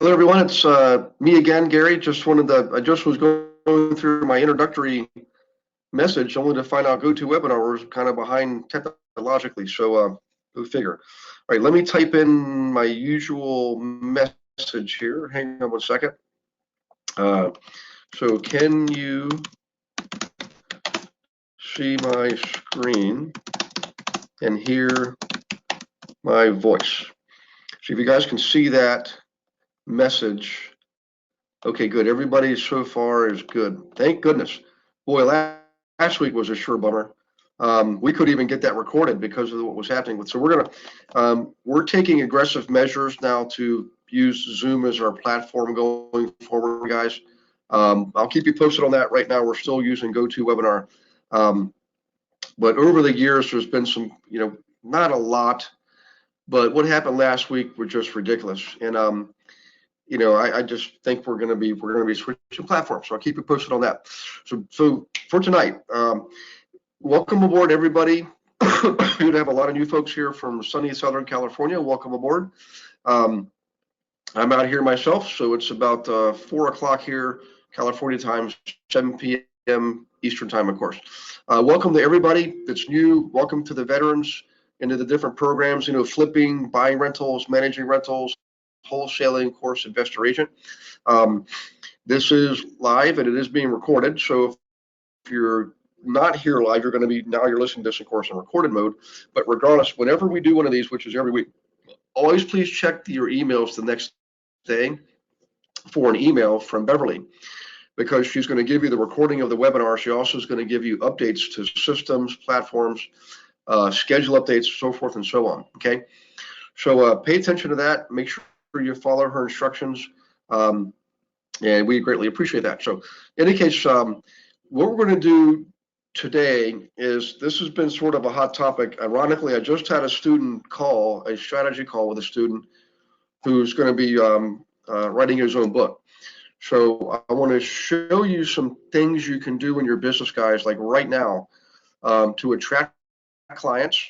Hello, everyone. It's me again, Gary. I just was going through my introductory message only to find out GoToWebinar was kind of behind technologically. So go figure. All right, let me type in my usual message here. Hang on one second. So can you see my screen and hear my voice? So if you guys can see that message, okay, good. Everybody so far is good. Thank goodness. Boy, last week was a sure bummer. We couldn't even get that recorded because of what was happening with. So we're taking aggressive measures now to use Zoom as our platform going forward, guys. I'll keep you posted on that. Right now, we're still using GoToWebinar, but over the years, there's been some, not a lot, but what happened last week was just ridiculous. And I just think we're going to be switching platforms. So I'll keep you posted on that. So for tonight, welcome aboard, everybody. We're going to have a lot of new folks here from sunny Southern California. Welcome aboard. I'm out here myself, so it's about 4 o'clock here, California time, 7 p.m. Eastern time, of course. Welcome to everybody that's new. Welcome to the veterans into the different programs, flipping, buying rentals, managing rentals, wholesaling, of course, investor agent. This is live and it is being recorded. So if you're not here live, you're listening to this, of course, in recorded mode. But regardless, whenever we do one of these, which is every week, always please check your emails the next day for an email from Beverly, because she's going to give you the recording of the webinar. She also is going to give you updates to systems, platforms, schedule updates, so forth and so on. Okay, so pay attention to that. Make sure you follow her instructions, and we greatly appreciate that. So in any case, what we're going to do today is, this has been sort of a hot topic. Ironically, I just had a strategy call with a student who's going to be writing his own book. So I want to show you some things you can do in your business, guys, like right now, to attract clients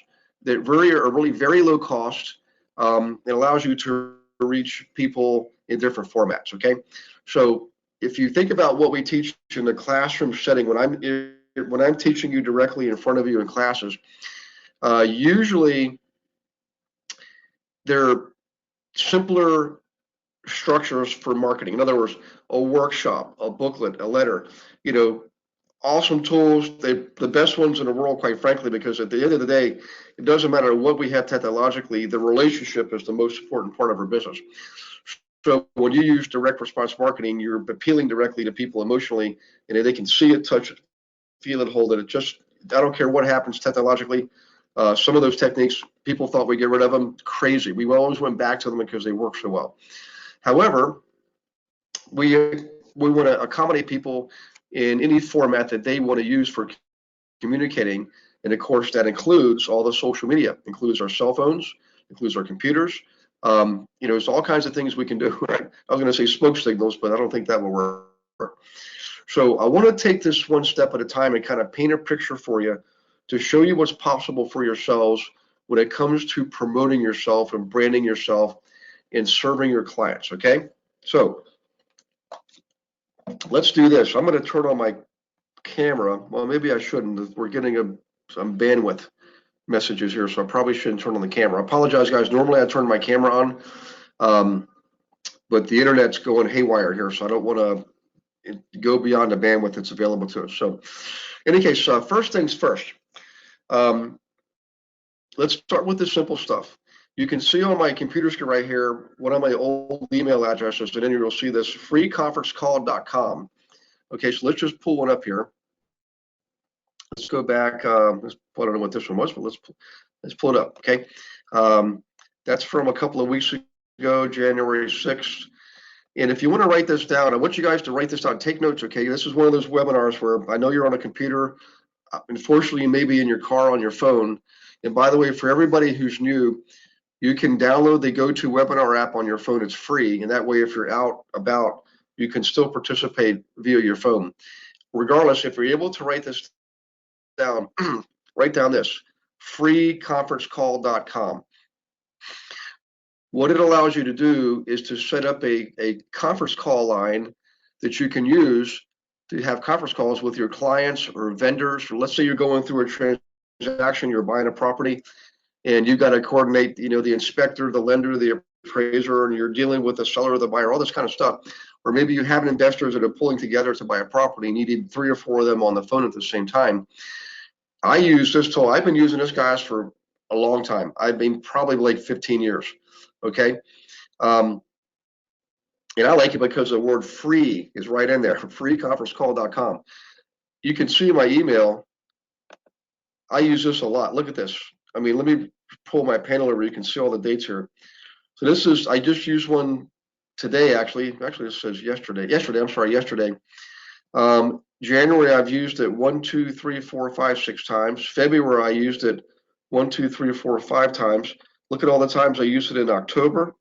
that are really very low cost. It allows you to reach people in different formats. Okay, so if you think about what we teach in the classroom setting, when I'm teaching you directly in front of you in classes, usually they're simpler structures for marketing. In other words, a workshop, a booklet, a letter, awesome tools, the best ones in the world, quite frankly, because at the end of the day, it doesn't matter what we have technologically, the relationship is the most important part of our business. So when you use direct response marketing, you're appealing directly to people emotionally, and they can see it, touch it, feel it, hold it. I don't care what happens technologically. Some of those techniques, people thought we'd get rid of them. Crazy. We always went back to them because they work so well. However, we want to accommodate people in any format that they want to use for communicating. And of course, that includes all the social media, includes our cell phones, includes our computers. There's all kinds of things we can do. I was going to say smoke signals, but I don't think that will work. So I want to take this one step at a time and kind of paint a picture for you to show you what's possible for yourselves when it comes to promoting yourself and branding yourself and serving your clients. Okay, so let's do this. I'm going to turn on my camera. Well, maybe I shouldn't. We're getting some bandwidth messages here, so I probably shouldn't turn on the camera. I apologize, guys. Normally I turn my camera on, but the internet's going haywire here, so I don't want to go beyond the bandwidth that's available to us. So in any case, first things first, let's start with the simple stuff. You can see on my computer screen right here one of my old email addresses, and then you'll see this freeconferencecall.com. Okay, so let's just pull one up here. Let's go back. I don't know what this one was, but let's pull it up. Okay, that's from a couple of weeks ago, January 6th. And if you want to write this down, I want you guys to write this down. Take notes. Okay, this is one of those webinars where I know you're on a computer. Unfortunately, you may be in your car on your phone. And by the way, for everybody who's new, you can download the GoToWebinar app on your phone. It's free, and that way, if you're out about, you can still participate via your phone. Regardless, if you're able to write this down, write down this, freeconferencecall.com. What it allows you to do is to set up a conference call line that you can use to have conference calls with your clients or vendors. Or let's say you're going through a transaction, you're buying a property, and you've got to coordinate, the inspector, the lender, the appraiser, and you're dealing with the seller or the buyer, all this kind of stuff. Or maybe you have investors that are pulling together to buy a property, needing 3 or 4 of them on the phone at the same time. I use this tool. I've been using this, guys, for a long time. I've been probably like 15 years. Okay. And I like it because the word free is right in there, freeconferencecall.com. You can see my email. I use this a lot. Look at this. I mean, let me pull my panel over. You can see all the dates here. So this is, I just used one today, actually. Actually, this says yesterday. Yesterday. January, I've used it 1, 2, 3, 4, 5, 6 times. February, I used it 1, 2, 3, 4, 5 times. Look at all the times I used it in October.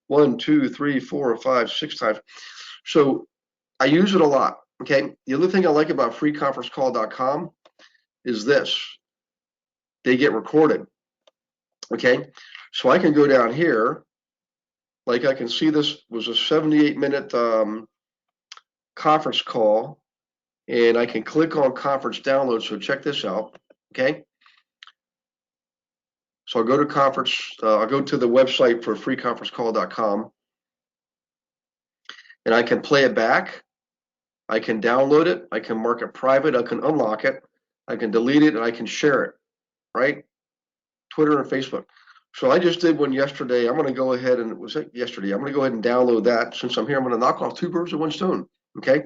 1, 2, 3, 4, 5, 6 times. So I use it a lot. Okay. The other thing I like about freeconferencecall.com is this. They get recorded. Okay. So I can go down here. Like I can see this was a 78-minute conference call, and I can click on conference download. So check this out. Okay. So I'll go to conference, I'll go to the website for freeconferencecall.com, and I can play it back. I can download it. I can mark it private. I can unlock it. I can delete it, and I can share it, right? Twitter and Facebook. So I just did one yesterday. I'm going to go ahead and, was it yesterday? I'm going to go ahead and download that. Since I'm here, I'm going to knock off 2 birds with 1 stone. Okay.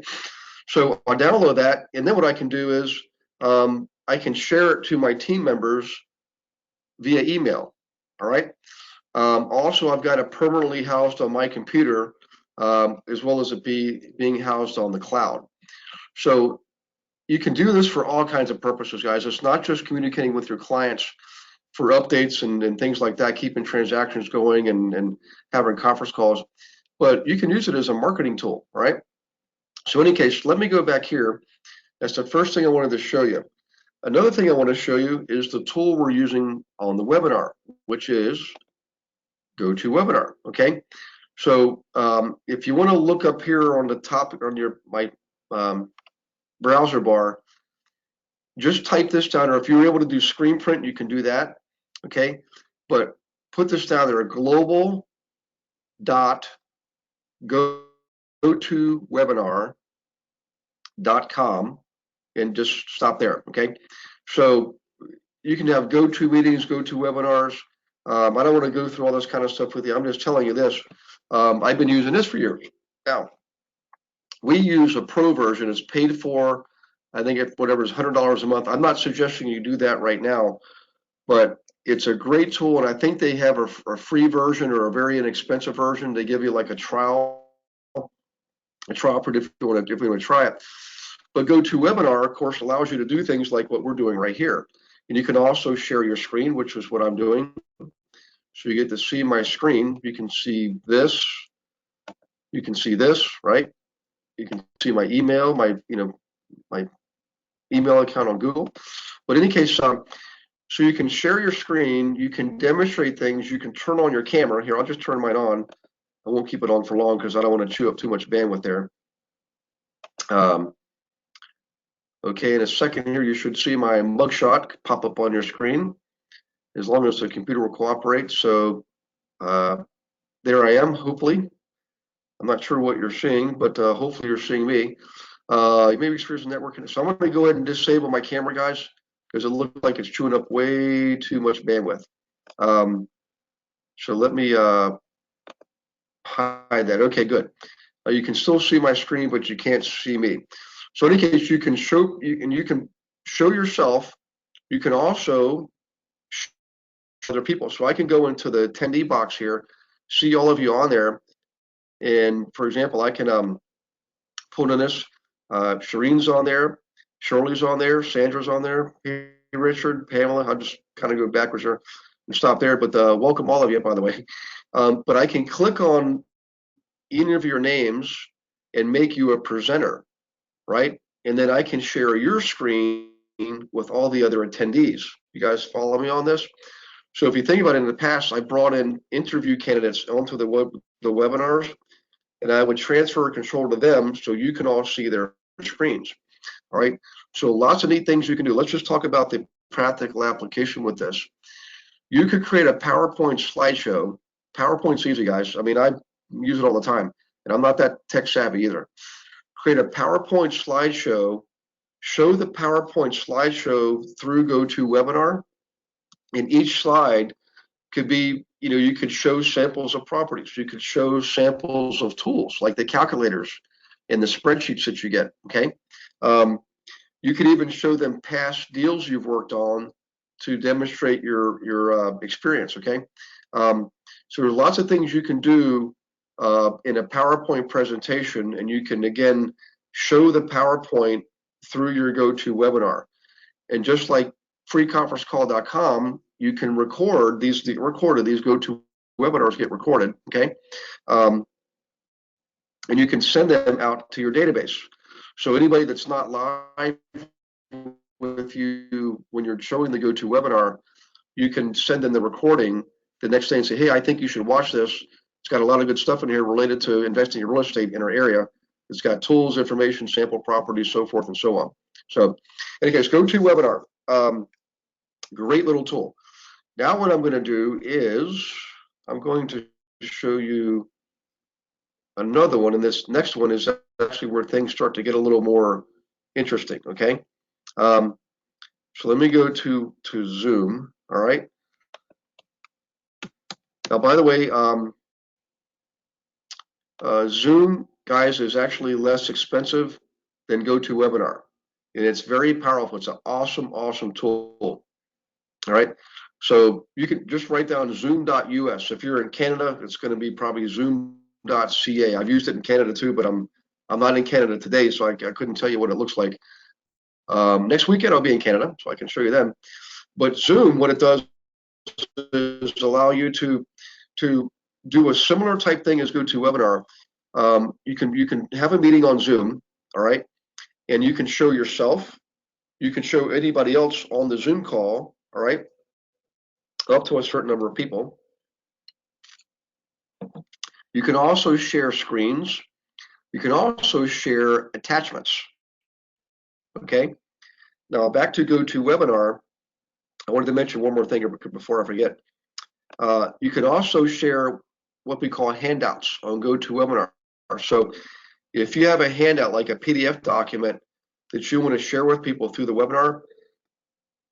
So I'll download that. And then what I can do is I can share it to my team members via email. All right. Also, I've got it permanently housed on my computer, as well as it being housed on the cloud. So you can do this for all kinds of purposes, guys. It's not just communicating with your clients for updates and things like that, keeping transactions going and having conference calls, but you can use it as a marketing tool, right? So in any case, let me go back here. That's the first thing I wanted to show you. Another thing I want to show you is the tool we're using on the webinar, which is GoToWebinar. Okay. So if you want to look up here on the top on my browser bar, just type this down, or if you're able to do screen print, you can do that. Okay. But put this down there, global.gotowebinar.com, and just stop there. Okay. So you can have GoToMeetings, GoToWebinars. I don't want to go through all this kind of stuff with you. I'm just telling you this. I've been using this for years. Now, we use a pro version. It's paid for. I think it's whatever is $100 a month. I'm not suggesting you do that right now, but it's a great tool, and I think they have a free version or a very inexpensive version. They give you like a trial period if you want to try it. But GoToWebinar, of course, allows you to do things like what we're doing right here. And you can also share your screen, which is what I'm doing. So you get to see my screen. You can see this. You can see this, right? You can see my email, my email account on Google. But in any case, so you can share your screen. You can demonstrate things. You can turn on your camera. Here, I'll just turn mine on. I won't keep it on for long because I don't want to chew up too much bandwidth there. Okay, in a second here, you should see my mugshot pop up on your screen, as long as the computer will cooperate. So there I am, hopefully. I'm not sure what you're seeing, but hopefully you're seeing me. You may be experiencing networking. So I'm going to go ahead and disable my camera, guys, because it looks like it's chewing up way too much bandwidth. So let me hide that. Okay, good. You can still see my screen, but you can't see me. So in any case, you can show yourself. You can also show other people. So I can go into the attendee box here, see all of you on there, and for example, I can put in this. Shireen's on there, Shirley's on there, Sandra's on there, hey, Richard, Pamela. I'll just kind of go backwards here and stop there. But welcome all of you, by the way. But I can click on any of your names and make you a presenter, right? And then I can share your screen with all the other attendees. You guys follow me on this? So if you think about it, in the past, I brought in interview candidates onto the webinars, and I would transfer control to them so you can all see their screens. All right. So lots of neat things you can do. Let's just talk about the practical application with this. You could create a PowerPoint slideshow. PowerPoint's easy, guys. I mean, I use it all the time, and I'm not that tech savvy either. Create a PowerPoint slideshow, show the PowerPoint slideshow through GoToWebinar, and each slide could be, you could show samples of properties. You could show samples of tools like the calculators and the spreadsheets that you get, okay? You could even show them past deals you've worked on to demonstrate your experience, okay? So there's lots of things you can do in a PowerPoint presentation, and you can, again, show the PowerPoint through your GoToWebinar. And just like freeconferencecall.com, you can record these GoToWebinars get recorded, okay? And you can send them out to your database. So anybody that's not live with you when you're showing the GoToWebinar, you can send them the recording the next day and say, hey, I think you should watch this. It's got a lot of good stuff in here related to investing in real estate in our area. It's got tools, information, sample properties, so forth and so on. So in any case, GoToWebinar, great little tool. Now what I'm going to do is I'm going to show you another one, and this next one is actually where things start to get a little more interesting, okay? So let me go to Zoom, all right? Now, by the way, Zoom, guys, is actually less expensive than GoToWebinar, and it's very powerful. It's an awesome, awesome tool, all right? So you can just write down zoom.us. If you're in Canada, it's going to be probably zoom.ca. I've used it in Canada too, but I'm not in Canada today, so I couldn't tell you what it looks like. Next weekend I'll be in Canada, so I can show you then. But Zoom, what it does is allow you to do a similar type thing as GoToWebinar. You can have a meeting on Zoom, all right, and you can show yourself. You can show anybody else on the Zoom call, all right, up to a certain number of people. You can also share screens. You can also share attachments. Okay. Now back to GoToWebinar. I wanted to mention one more thing before I forget. You can also share what we call handouts on GoToWebinar. So if you have a handout like a PDF document that you want to share with people through the webinar,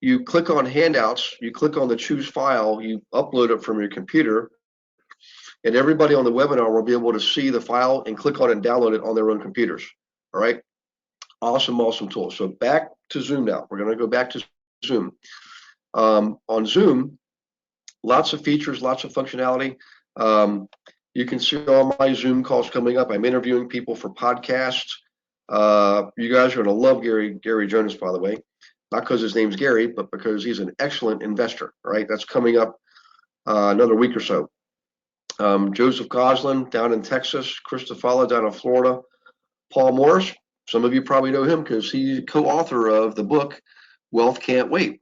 you click on handouts, you click on the choose file, you upload it from your computer, and everybody on the webinar will be able to see the file and click on it and download it on their own computers. All right. Awesome, awesome tool. So back to Zoom now. We're going to go back to Zoom. On Zoom, lots of features, lots of functionality. You can see all my Zoom calls coming up. I'm interviewing people for podcasts. You guys are going to love Gary Jonas, by the way. Not because his name's Gary, but because he's an excellent investor. All right, that's coming up another week or so. Joseph Goslin down in Texas, Christopher down in Florida, Paul Morris. Some of you probably know him because he's co-author of the book Wealth Can't Wait.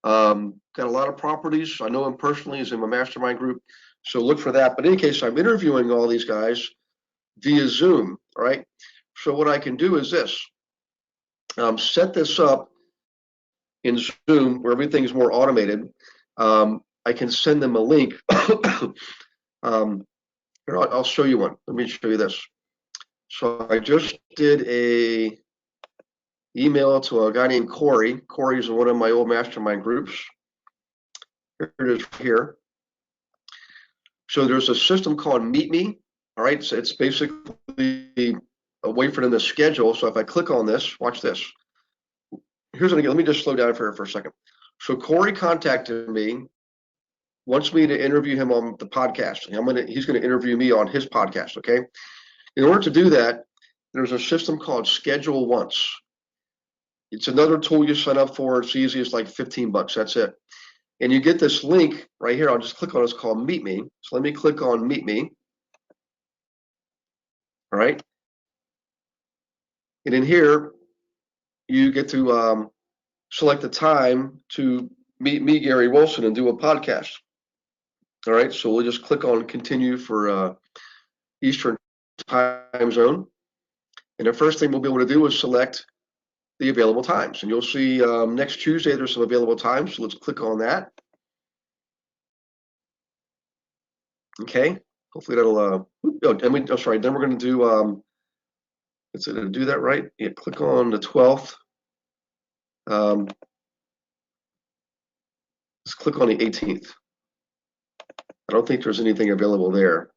Got a lot of properties. I know him personally. He's in my mastermind group, so look for that. But in any case, I'm interviewing all these guys via Zoom. All right. So what I can do is this: set this up in Zoom where everything's more automated. I can send them a link. Here, I'll show you one. Let me show you this. So I just did a email to a guy named Corey. Corey's in one of my old mastermind groups. Here it is here. So there's a system called Meet Me. All right, so it's basically a way for them to schedule. So if I click on this, watch this. Here's what again. Let me just slow down for a second. So Corey contacted me, wants me to interview him on the podcast. He's going to interview me on his podcast. Okay. In order to do that, there's a system called Schedule Once. It's another tool you sign up for. It's easy. It's like $15. That's it. And you get this link right here. I'll just click on it. It's called Meet Me. So let me click on Meet Me. All right. And in here, you get to select the time to meet me, Gary Wilson, and do a podcast. All right, so we'll just click on continue for Eastern time zone. And the first thing we'll be able to do is select the available times. And you'll see next Tuesday there's some available times. So let's click on that. Okay, hopefully that'll, sorry, then we're going to do, is it to do that right? Yeah, click on the 12th. Let's click on the 18th. I don't think there's anything available there.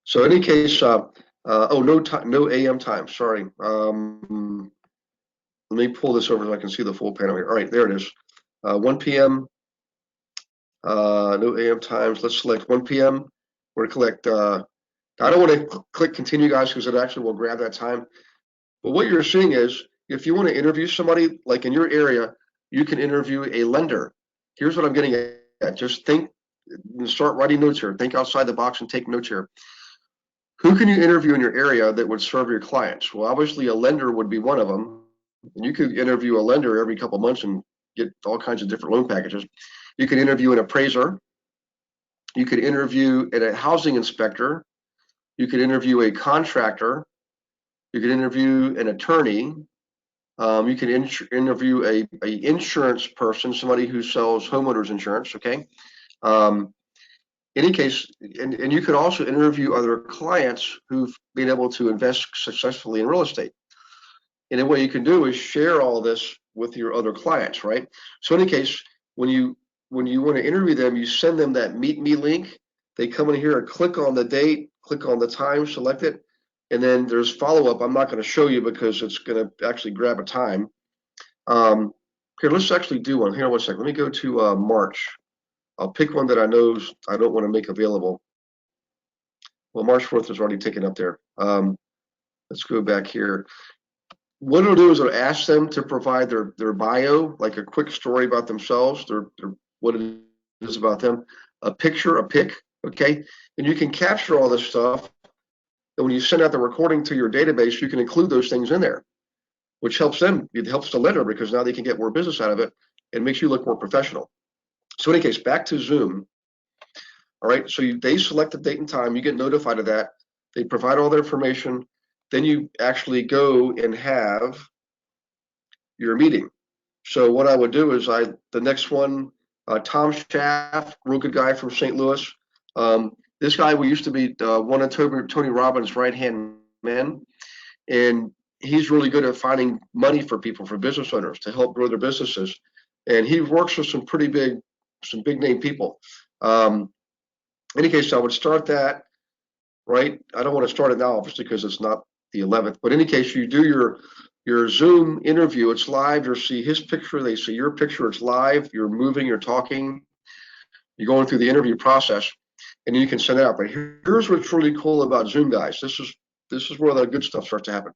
So in any case, no AM time, sorry. Let me pull this over so I can see the full panel here. All right, there it is. 1 p.m. No AM times. Let's select 1 p.m. We're going to collect. I don't want to click continue, guys, because it actually will grab that time. But what you're seeing is if you want to interview somebody, like in your area, you can interview a lender. Here's what I'm getting at. Just think, start writing notes here. Think outside the box and take notes here. Who can you interview in your area that would serve your clients? Well, obviously a lender would be one of them. And you could interview a lender every couple of months and get all kinds of different loan packages. You could interview an appraiser. You could interview a housing inspector. You could interview a contractor. You could interview an attorney. You can interview a insurance person, somebody who sells homeowners insurance, okay? Any case, and you could also interview other clients who've been able to invest successfully in real estate. And what you can do is share all this with your other clients, right? So in any case, when you want to interview them, you send them that Meet Me link. They come in here and click on the date, click on the time, select it, and then there's follow-up. I'm not going to show you because it's going to actually grab a time. Here, let's actually do one. Here, one second. Let me go to March. I'll pick one that I know I don't want to make available. Well, March 4th is already taken up there. Let's go back here. What it'll do is it'll ask them to provide their bio, like a quick story about themselves, what it is about them, a picture, a pic, okay? And you can capture all this stuff. And when you send out the recording to your database, you can include those things in there, which helps them. It helps the lender because now they can get more business out of it and makes you look more professional. So in any case, back to Zoom. All right, so they select the date and time. You get notified of that. They provide all their information. Then you actually go and have your meeting. So what I would do is the next one, Tom Schaff, real good guy from St. Louis. This guy used to be one of Tony Robbins' right-hand men, and he's really good at finding money for people, for business owners, to help grow their businesses. And he works with some big name people. In any case, I would start that, right? I don't want to start it now, obviously, because it's not the 11th. But in any case, you do your Zoom interview. It's live. You'll see his picture. They see your picture. It's live. You're moving. You're talking. You're going through the interview process, and you can send it out. But here's what's really cool about Zoom, guys. This is where the good stuff starts to happen.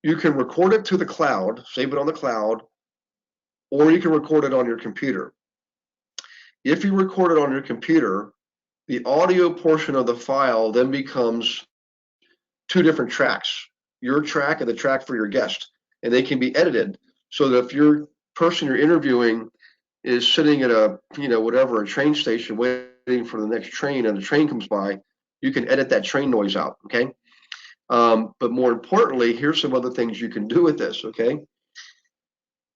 You can record it to the cloud, save it on the cloud, or you can record it on your computer. If you record it on your computer, the audio portion of the file then becomes two different tracks, your track and the track for your guest, and they can be edited so that if your person you're interviewing is sitting at a train station waiting for the next train and the train comes by, you can edit that train noise out, okay? But more importantly, here's some other things you can do with this, okay?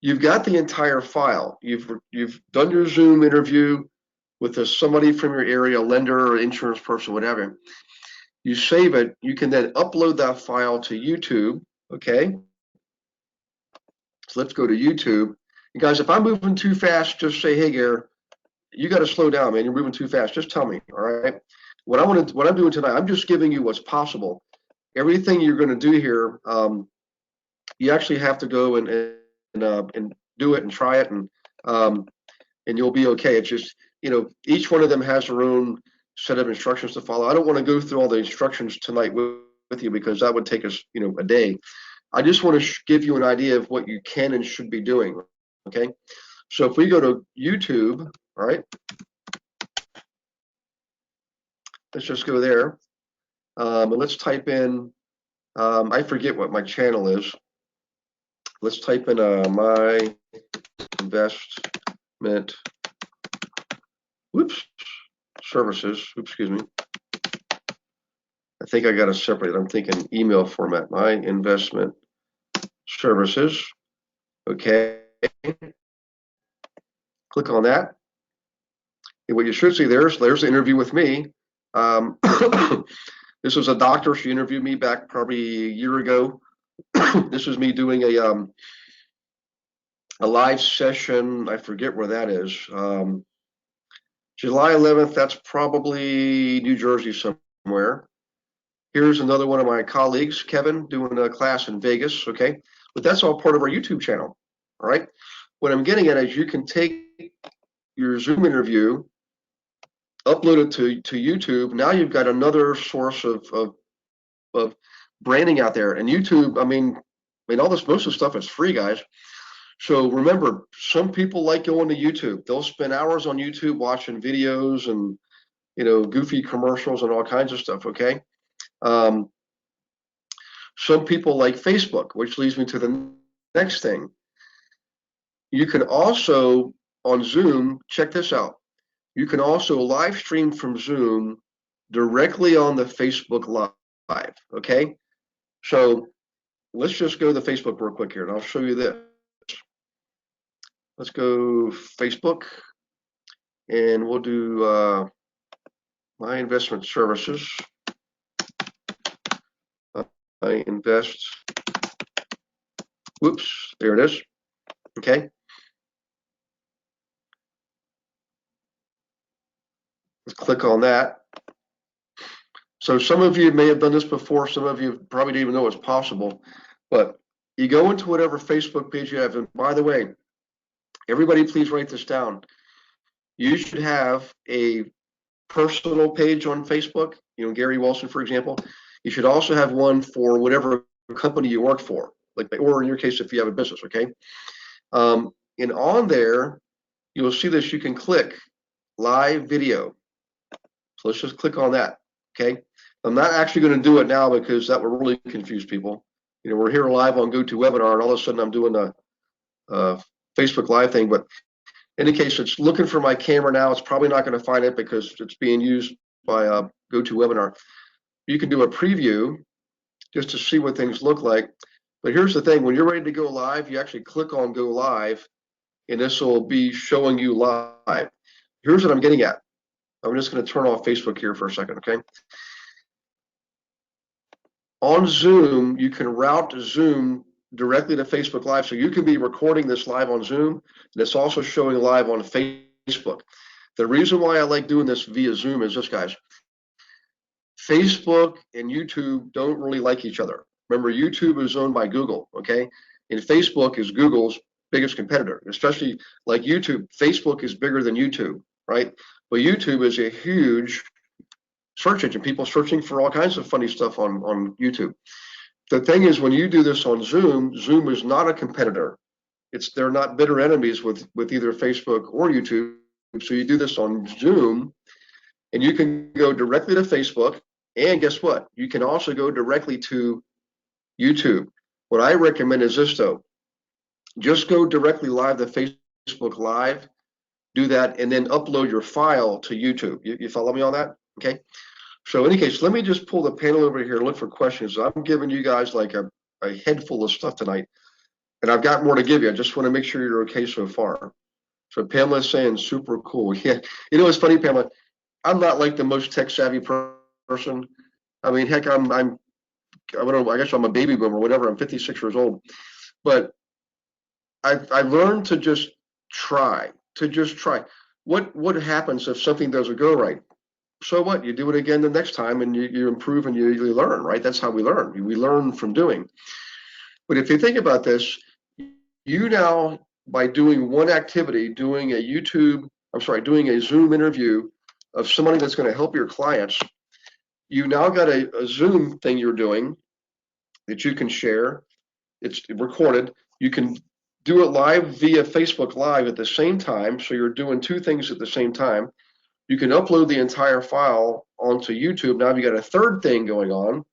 You've got the entire file. You've done your Zoom interview with somebody from your area, a lender or insurance person, whatever. You save it. You can then upload that file to YouTube, okay? So let's go to YouTube. And guys, if I'm moving too fast, just say, hey, Gare, you got to slow down, man. You're moving too fast. Just tell me, all right? What I'm doing tonight, I'm just giving you what's possible. Everything you're going to do here, you actually have to go and do it and try it, and you'll be okay. It's just, each one of them has their own set of instructions to follow. I don't want to go through all the instructions tonight with you because that would take us, a day. I just want to give you an idea of what you can and should be doing, okay? So if we go to YouTube, all right, let's just go there, and let's type in, I forget what my channel is. let's type in my investment, services, excuse me. I think I got to separate. I'm thinking email format, my investment services. Okay. Click on that. And what you should see there's the interview with me. This was a doctor. She interviewed me back probably a year ago. This is me doing a live session. I forget where that is. July 11th. That's probably New Jersey somewhere. Here's another one of my colleagues, Kevin, doing a class in Vegas. Okay, but that's all part of our YouTube channel. All right. What I'm getting at is you can take your Zoom interview, upload it to YouTube. Now you've got another source of branding out there. And YouTube, I mean, all this, most of the stuff is free, guys. So remember, some people like going to YouTube. They'll spend hours on YouTube watching videos and, you know, goofy commercials and all kinds of stuff. Okay. Some people like Facebook, which leads me to the next thing. You can also, on Zoom, check this out. You can also live stream from Zoom directly on the Facebook Live, okay? So let's just go to the Facebook real quick here, and I'll show you this. Let's go Facebook, and we'll do my investment services. I invest, whoops, there it is, okay? Let's click on that. So some of you may have done this before, some of you probably didn't even know it's possible, but you go into whatever Facebook page you have, and by the way, everybody please write this down. You should have a personal page on Facebook, you know, Gary Wilson, for example. You should also have one for whatever company you work for, like, or in your case, if you have a business, okay? And on there, you'll see this, you can click live video. So let's just click on that, okay? I'm not actually going to do it now because that would really confuse people. You know, we're here live on GoToWebinar, and all of a sudden I'm doing a Facebook Live thing. But in any case, it's looking for my camera now. It's probably not going to find it because it's being used by GoToWebinar. You can do a preview just to see what things look like. But here's the thing: when you're ready to go live, you actually click on Go Live, and this will be showing you live. Here's what I'm getting at. I'm just going to turn off Facebook here for a second, okay? On Zoom, you can route Zoom directly to Facebook Live. So you can be recording this live on Zoom, and it's also showing live on Facebook. The reason why I like doing this via Zoom is this, guys. Facebook and YouTube don't really like each other. Remember, YouTube is owned by Google, okay? And Facebook is Google's biggest competitor, especially like YouTube. Facebook is bigger than YouTube, right? But YouTube is a huge search engine, people searching for all kinds of funny stuff on YouTube. The thing is, when you do this on Zoom, Zoom is not a competitor. They're not bitter enemies with either Facebook or YouTube. So you do this on Zoom, and you can go directly to Facebook, and guess what? You can also go directly to YouTube. What I recommend is this, though. Just go directly live to Facebook Live, do that, and then upload your file to YouTube. You follow me on that? Okay. So in any case, let me just pull the panel over here and look for questions. I'm giving you guys like a head full of stuff tonight, and I've got more to give you. I just want to make sure you're okay so far. So Pamela's saying super cool. Yeah, you know, it's funny, Pamela. I'm not like the most tech savvy person. I mean, heck, I don't know, I guess I'm a baby boomer or whatever. I'm 56 years old, but I learned to just try. What happens if something doesn't go right? So what? You do it again the next time, and you improve and you learn, right? That's how we learn. We learn from doing. But if you think about this, you now, by doing one activity, doing a Zoom interview of somebody that's going to help your clients, you now got a Zoom thing you're doing that you can share. It's recorded. You can do it live via Facebook Live at the same time. So you're doing two things at the same time. You can upload the entire file onto YouTube. Now you got a third thing going on.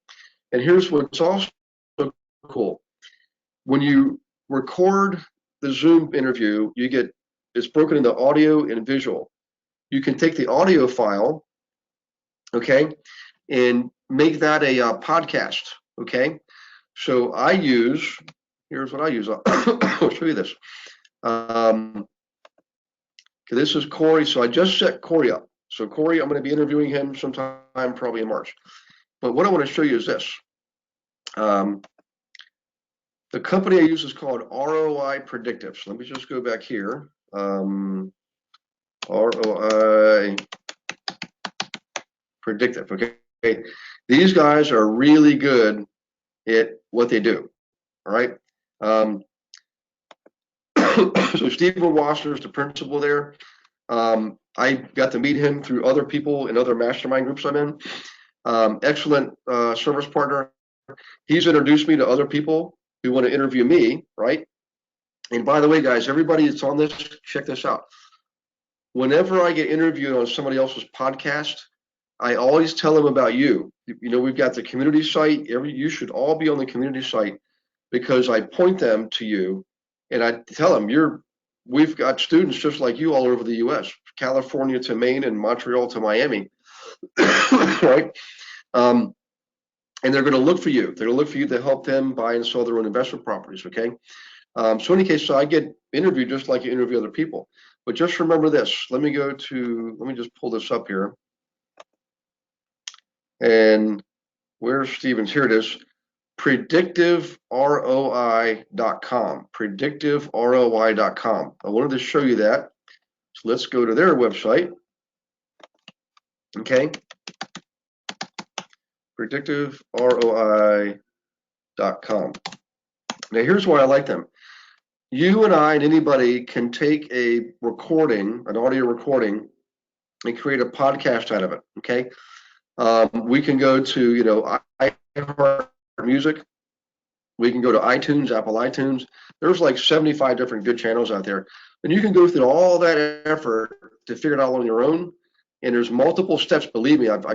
And here's what's also cool. When you record the Zoom interview, it's broken into audio and visual. You can take the audio file, okay, and make that a podcast, okay? So here's what I use. I'll show you this. This is Corey. So I just set Corey up. So Corey, I'm going to be interviewing him sometime probably in March. But what I want to show you is this. The company I use is called ROI Predictive. So let me just go back here. ROI Predictive. Okay. These guys are really good at what they do. All right. So Stephen Wasser is the principal there. I got to meet him through other people in other mastermind groups I'm in. Excellent service partner. He's introduced me to other people who want to interview me, right? And by the way, guys, everybody that's on this, check this out. Whenever I get interviewed on somebody else's podcast, I always tell them about you. You know, we've got the community site. You should all be on the community site, because I point them to you and I tell them we've got students just like you all over the US, California to Maine and Montreal to Miami, right? And they're going to look for you. They're going to look for you to help them buy and sell their own investment properties, okay? So in any case, so I get interviewed just like you interview other people. But just remember this. Let me just pull this up here. And where's Stevens? Here it is. PredictiveROI.com. PredictiveROI.com. I wanted to show you that. So let's go to their website. Okay. PredictiveROI.com. Now here's why I like them. You and I and anybody can take a recording, an audio recording, and create a podcast out of it. Okay. We can go to, iHeart Music. We can go to iTunes, Apple iTunes. There's like 75 different good channels out there. And you can go through all that effort to figure it out on your own. And there's multiple steps. Believe me, I've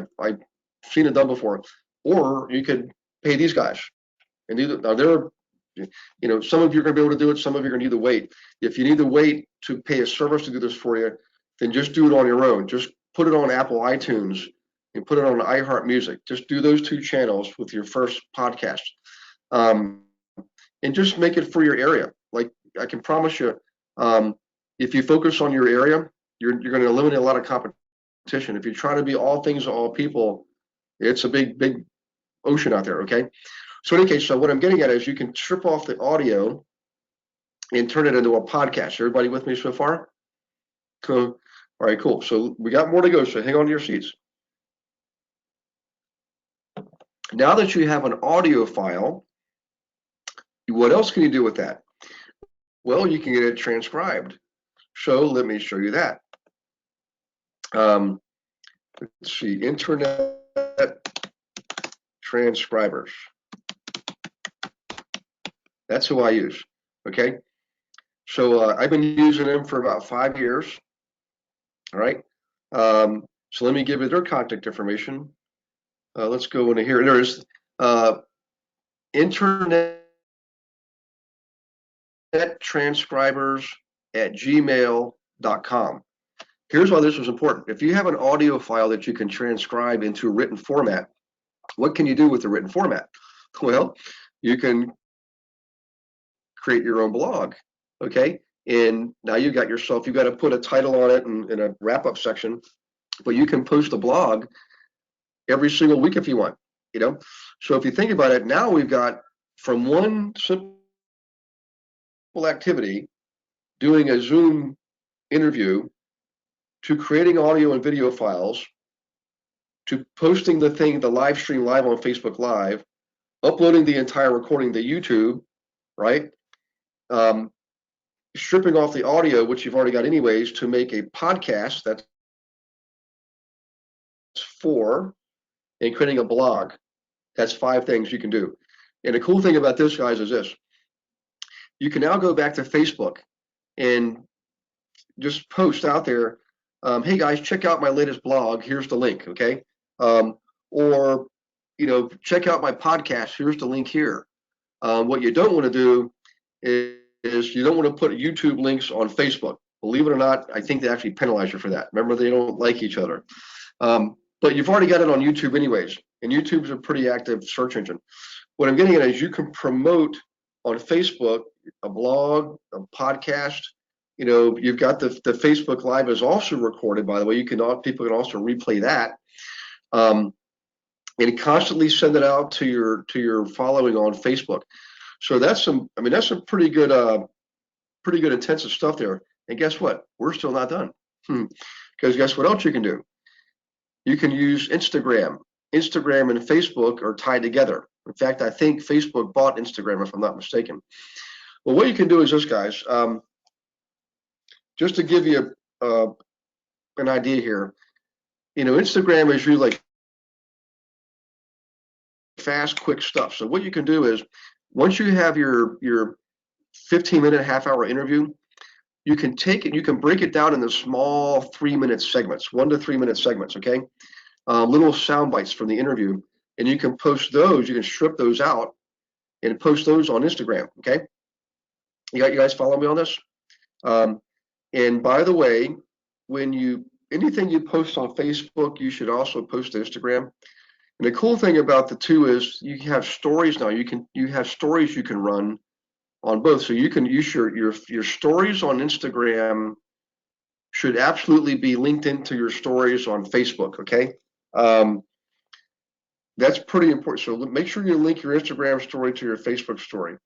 seen it done before. Or you could pay these guys. And now some of you are going to be able to do it. Some of you are going to need to wait. If you need to wait to pay a service to do this for you, then just do it on your own. Just put it on Apple iTunes and put it on iHeart Music. Just do those two channels with your first podcast. And just make it for your area. Like I can promise you, if you focus on your area, you're going to eliminate a lot of competition. If you try to be all things to all people, it's a big ocean out there, okay? So in any case, so what I'm getting at is you can strip off the audio and turn it into a podcast. Everybody with me so far? Cool. All right, cool. So we got more to go, so hang on to your seats. Now that you have an audio file, what else can you do with that? Well, you can get it transcribed. So let me show you that. Let's see, internet transcribers. That's who I use, okay? So I've been using them for about 5 years, all right? So let me give you their contact information. Let's go into here. There's internet transcribers@gmail.com. Here's why this was important. If you have an audio file that you can transcribe into a written format, what can you do with the written format? Well, you can create your own blog, okay? And now you've got to put a title on it and a wrap-up section, but you can post a blog every single week if you want, So if you think about it, now we've got from one simple activity, doing a Zoom interview, to creating audio and video files, to posting the live stream live on Facebook Live, uploading the entire recording to YouTube, right? Stripping off the audio, which you've already got anyways, to make a podcast that's 4, and creating a blog. That's 5 things you can do. And the cool thing about this, guys, is this. You can now go back to Facebook and just post out there, hey guys, check out my latest blog. Here's the link, okay? Or, check out my podcast. Here's the link here. What you don't want to do is you don't want to put YouTube links on Facebook. Believe it or not, I think they actually penalize you for that. Remember, they don't like each other. But you've already got it on YouTube anyways, and YouTube's a pretty active search engine. What I'm getting at is you can promote on Facebook a blog, a podcast. You know, you've got the Facebook Live is also recorded, by the way. People can also replay that, and constantly send it out to your following on Facebook. So that's some pretty good intensive stuff there. And guess what? We're still not done. Because guess what else you can do? You can use Instagram. Instagram and Facebook are tied together. In fact, I think Facebook bought Instagram, if I'm not mistaken. Well, what you can do is this, guys. Just to give you an idea here, you know, Instagram is really like fast, quick stuff. So what you can do is, once you have your 15-minute, half-hour interview, you can take it, you can break it down into small 3-minute segments, 1 to 3 minute segments, okay? Little sound bites from the interview, and you can post those, you can strip those out and post those on Instagram, okay? You guys follow me on this? And by the way, anything you post on Facebook, you should also post to Instagram. And the cool thing about the two is you have stories now. You have stories you can run on both. So you can use your stories on Instagram should absolutely be linked into your stories on Facebook, okay? That's pretty important. So make sure you link your Instagram story to your Facebook story.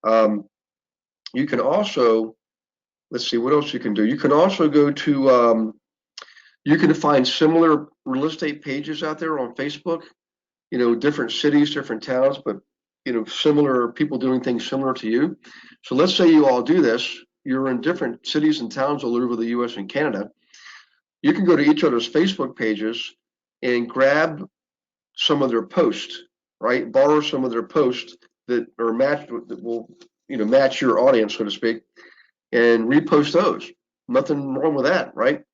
You can also, let's see what else you can do. You can also go to, you can find similar real estate pages out there on Facebook, you know, different cities, different towns, but, you know, similar people doing things similar to you. So let's say you all do this. You're in different cities and towns all over the US and Canada. You can go to each other's Facebook pages and grab some of their posts, right? Borrow some of their posts that are matched, that will, you know, match your audience, so to speak, and repost those. Nothing wrong with that, right?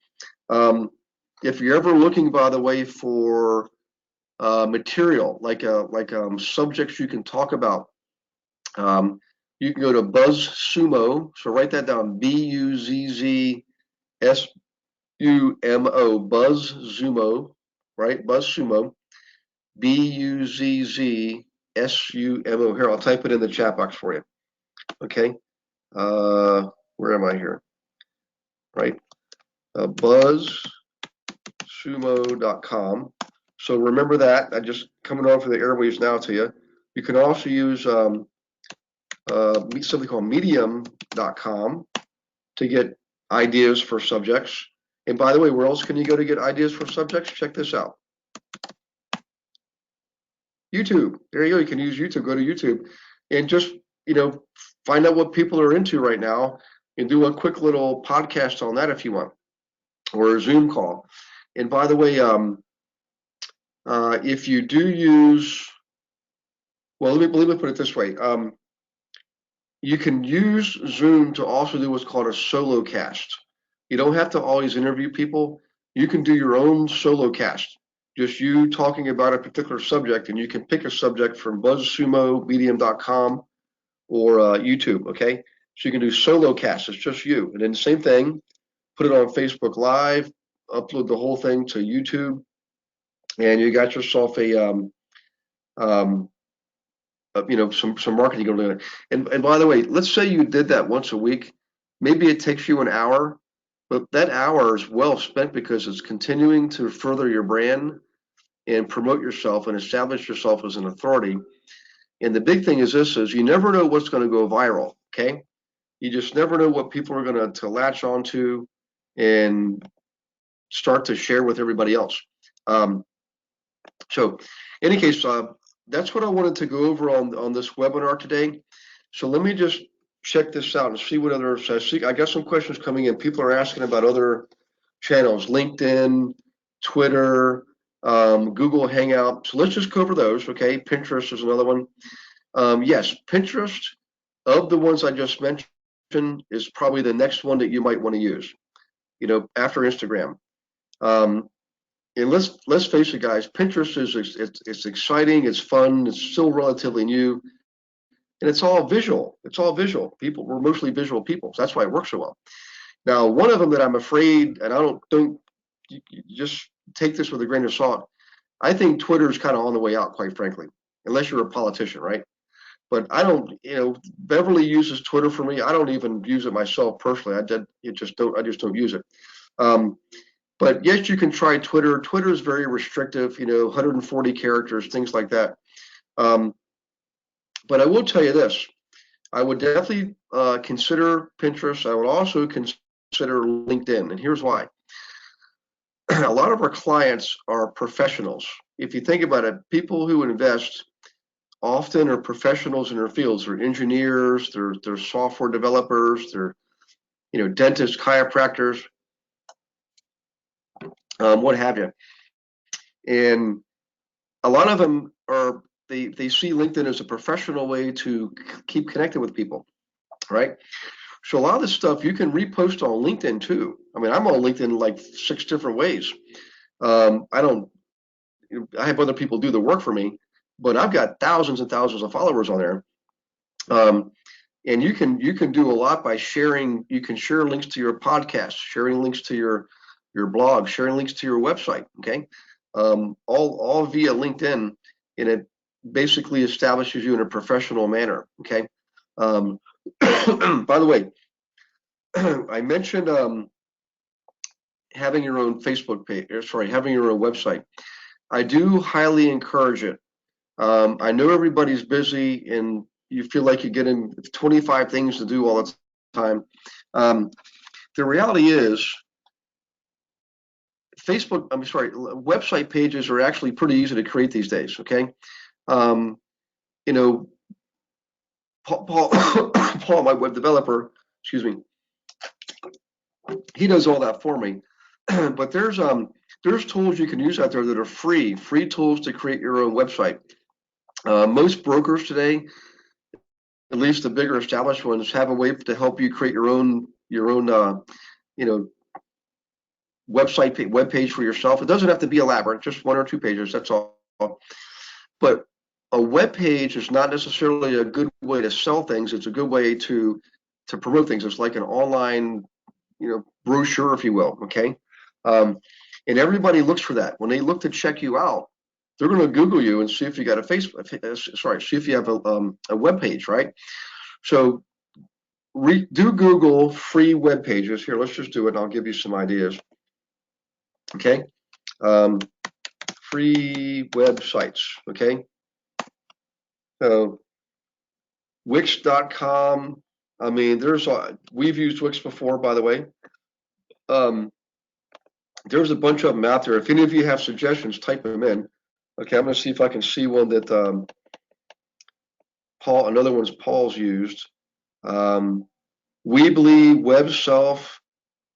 If you're ever looking, by the way, for material like subjects you can talk about, you can go to BuzzSumo. So write that down: BuzzSumo, BuzzSumo, right? BuzzSumo, BuzzSumo. Here, I'll type it in the chat box for you. Okay, where am I here? Right, BuzzSumo.com. So remember that. I just coming over the airwaves now to you. You can also use something called Medium.com to get ideas for subjects. And by the way, where else can you go to get ideas for subjects? Check this out. YouTube. There you go. You can use YouTube. Go to YouTube and just, you know, find out what people are into right now and do a quick little podcast on that if you want, or a Zoom call. And by the way, if you do use, well, let me put it this way. You can use Zoom to also do what's called a solo cast. You don't have to always interview people. You can do your own solo cast, just you talking about a particular subject, and you can pick a subject from BuzzSumo, Medium.com, or YouTube, okay? So you can do solo cast, it's just you. And then the same thing, put it on Facebook Live, upload the whole thing to YouTube, and you got yourself a, you know, some marketing going on. And by the way, let's say you did that once a week. Maybe it takes you an hour, but that hour is well spent because it's continuing to further your brand and promote yourself and establish yourself as an authority. And the big thing is this: is you never know what's going to go viral. Okay, you just never know what people are going to latch onto and start to share with everybody else. So, in any case, that's what I wanted to go over on this webinar today. So let me just check this out and see what others. I got some questions coming in. People are asking about other channels: LinkedIn, Twitter, Google Hangout. So let's just cover those. Okay, Pinterest is another one. Yes, Pinterest, of the ones I just mentioned, is probably the next one that you might want to use, you know, after Instagram. And let's face it, guys, Pinterest it's exciting, it's fun, it's still relatively new, and it's all visual. It's all visual. We're mostly visual people, so that's why it works so well. Now, one of them that I'm afraid, and I don't you just take this with a grain of salt. I think Twitter is kind of on the way out, quite frankly, unless you're a politician, right? But I don't, Beverly uses Twitter for me. I don't even use it myself personally. I just don't use it. But yes, you can try Twitter. Twitter is very restrictive, 140 characters, things like that. But I will tell you this. I would definitely consider Pinterest. I would also consider LinkedIn, and here's why. A lot of our clients are professionals. If you think about it, people who invest often are professionals in their fields. They're engineers, they're software developers, they're dentists, chiropractors, what have you. And a lot of them they see LinkedIn as a professional way to keep connected with people, right? So a lot of this stuff you can repost on LinkedIn too. I mean, I'm on LinkedIn like 6 different ways. I have other people do the work for me, but I've got thousands and thousands of followers on there. And you can do a lot by sharing. You can share links to your podcast, sharing links to your blog, sharing links to your website. Okay, all via LinkedIn, and it basically establishes you in a professional manner. Okay. By the way, I mentioned having your own Facebook page. Having your own website. I do highly encourage it. I know everybody's busy and you feel like you're getting 25 things to do all the time. The reality is, website pages are actually pretty easy to create these days. Okay, Paul, my web developer, excuse me, he does all that for me. But there's tools you can use out there that are free tools to create your own website. Most brokers today, at least the bigger established ones, have a way to help you create your own web page for yourself. It doesn't have to be elaborate, just 1 or 2 pages, that's all. But a web page is not necessarily a good way to sell things. It's a good way to promote things. It's like an online, brochure, if you will. Okay, and everybody looks for that. When they look to check you out, they're going to Google you and see if you got see if you have a web page, right? So do Google free web pages. Here, let's just do it and I'll give you some ideas. Okay, free websites. Okay, so Wix.com. I mean, we've used Wix before, by the way. There's a bunch of them out there. If any of you have suggestions, type them in. Okay, I'm going to see if I can see one that another one's Paul's used. Weebly, WebSelf.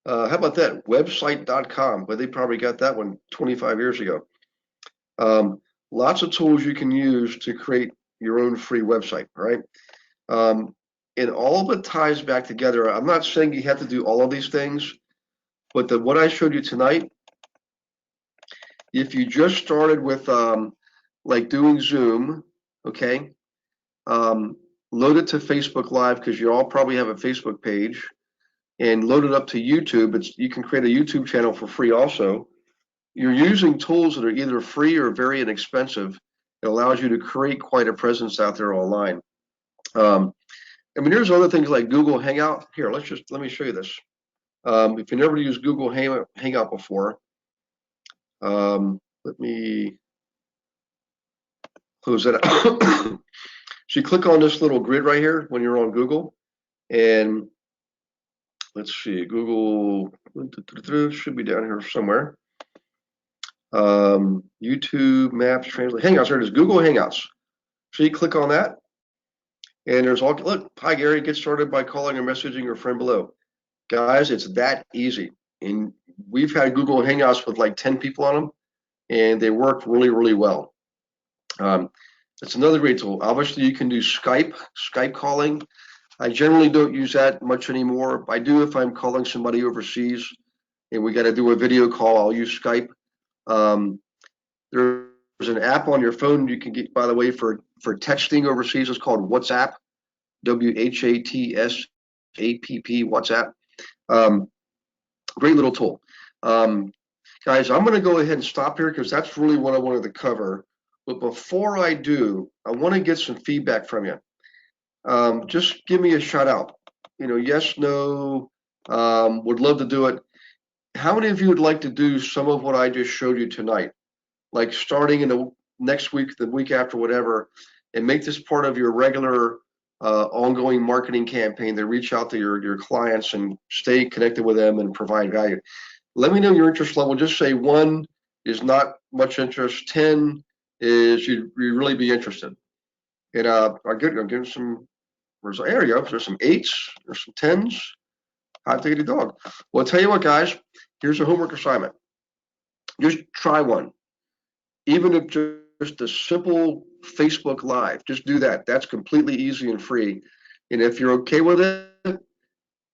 How about that? Website.com, but they probably got that one 25 years ago. Lots of tools you can use to create your own free website, right? And all of it ties back together. I'm not saying you have to do all of these things, but what I showed you tonight, if you just started with like doing Zoom, okay, load it to Facebook Live, because you all probably have a Facebook page, and load it up to YouTube. You can create a YouTube channel for free also. You're using tools that are either free or very inexpensive. It allows you to create quite a presence out there online. I mean, there's other things like Google Hangout. Here, let me show you this. If you never used Google Hangout before, let me close that out. So you click on this little grid right here when you're on Google, and let's see, Google should be down here somewhere. YouTube, Maps, Translate, Hangouts. There it is, Google Hangouts. So you click on that, and there's look, hi Gary, get started by calling or messaging your friend below. Guys, it's that easy. And we've had Google Hangouts with like 10 people on them, and they work really, really well. It's another great tool. Obviously, you can do Skype calling. I generally don't use that much anymore. I do if I'm calling somebody overseas and we got to do a video call, I'll use Skype. There's an app on your phone you can get, by the way, for texting overseas. It's called WhatsApp. WHATSAPP, WhatsApp. Great little tool. Guys, I'm going to go ahead and stop here because that's really what I wanted to cover. But before I do, I want to get some feedback from you. Just give me a shout out. Yes, no, would love to do it. How many of you would like to do some of what I just showed you tonight? Like starting in the next week, the week after, whatever, and make this part of your regular ongoing marketing campaign to reach out to your clients and stay connected with them and provide value. Let me know your interest level. Just say 1 is not much interest, 10 is you'd really be interested. And I'm getting some, there you go. There's some 8s, there's some 10s. Hot diggity dog. Well, I'll tell you what, guys, here's a homework assignment. Just try one. Even if just a simple Facebook Live, just do that. That's completely easy and free. And if you're okay with it,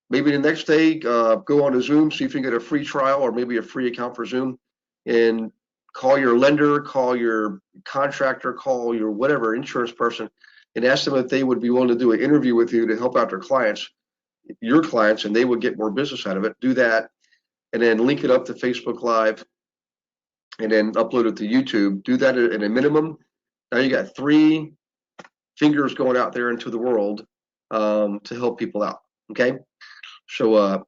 maybe the next day, go on to Zoom, see if you can get a free trial or maybe a free account for Zoom, and call your lender, call your contractor, call your whatever insurance person, and ask them if they would be willing to do an interview with you to help out their clients, your clients, and they would get more business out of it. Do that, and then link it up to Facebook Live, and then upload it to YouTube. Do that at a minimum. Now you got 3 fingers going out there into the world to help people out. Okay, so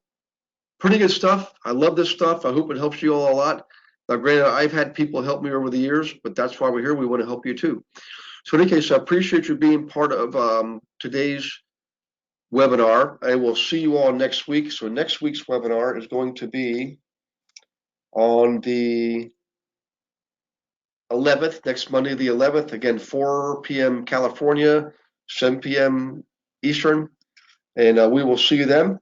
pretty good stuff. I love this stuff. I hope it helps you all a lot. Now, granted, I've had people help me over the years, but that's why we're here. We want to help you too. So in any case, I appreciate you being part of today's webinar. I will see you all next week. So next week's webinar is going to be on the 11th, next Monday the 11th, again 4 p.m. California, 7 p.m. Eastern, and we will see you then.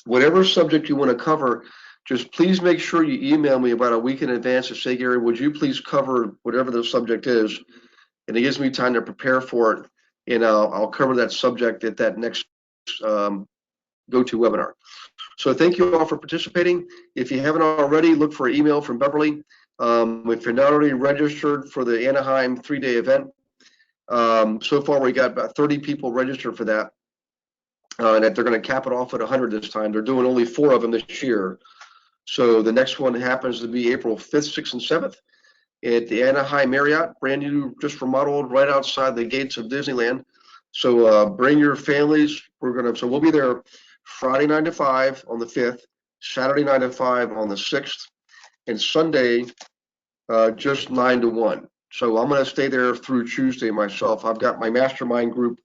Whatever subject you want to cover, just please make sure you email me about a week in advance and say, Gary, would you please cover whatever the subject is? And it gives me time to prepare for it, and I'll cover that subject at that next go-to webinar. So thank you all for participating. If you haven't already, look for an email from Beverly. If you're not already registered for the Anaheim 3-day event, so far we got about 30 people registered for that, and that they're going to cap it off at 100 this time. They're doing only 4 of them this year. So the next one happens to be April 5th, 6th, and 7th at the Anaheim Marriott, brand new, just remodeled right outside the gates of Disneyland. So bring your families. So we'll be there Friday 9 to 5 on the 5th, Saturday 9 to 5 on the 6th, and Sunday just 9 to 1. So I'm going to stay there through Tuesday myself. I've got my mastermind group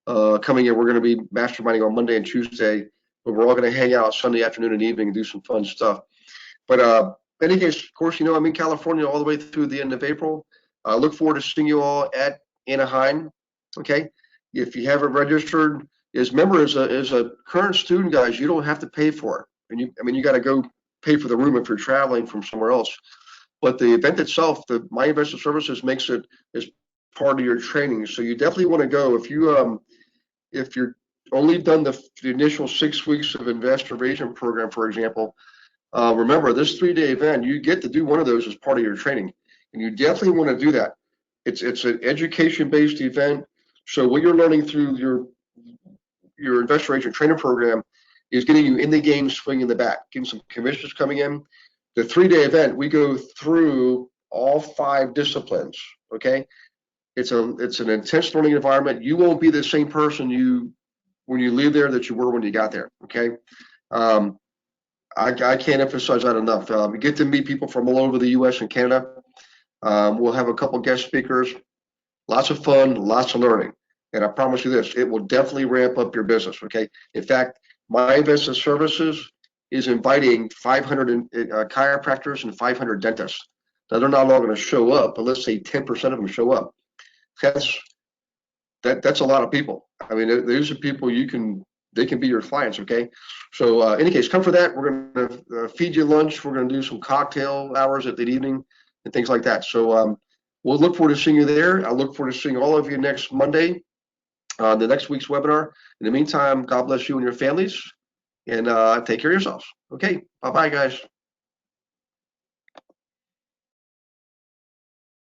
coming in. We're going to be masterminding on Monday and Tuesday, but we're all going to hang out Sunday afternoon and evening and do some fun stuff. But in any case, of course, I'm in California all the way through the end of April. I look forward to seeing you all at Anaheim. Okay, if you haven't registered, remember, as a current student, guys, you don't have to pay for it. And you got to go pay for the room if you're traveling from somewhere else. But the event itself, the My Investor Services makes it as part of your training. So you definitely want to go. If you're only done the initial 6 weeks of investor engagement program, for example, remember this 3-day event, you get to do one of those as part of your training, and you definitely want to do that. It's an education-based event. So what you're learning through your investor agent training program is getting you in the game, swing in the bat, getting some commissions coming in. The 3-day event, we go through all 5 disciplines. Okay, it's an intense learning environment. You won't be the same person when you leave there that you were when you got there. Okay, I can't emphasize that enough. We get to meet people from all over the U.S. and Canada. We'll have a couple guest speakers. Lots of fun, lots of learning. And I promise you this, it will definitely ramp up your business, okay? In fact, My Investor Services is inviting 500 chiropractors and 500 dentists. Now, they're not all going to show up, but let's say 10% of them show up. That's a lot of people. I mean, those are people they can be your clients, okay? So in any case, come for that. We're going to feed you lunch. We're going to do some cocktail hours at the evening and things like that. So we'll look forward to seeing you there. I look forward to seeing all of you next Monday on the next week's webinar. In the meantime, God bless you and your families, and take care of yourselves. Okay, bye-bye, guys.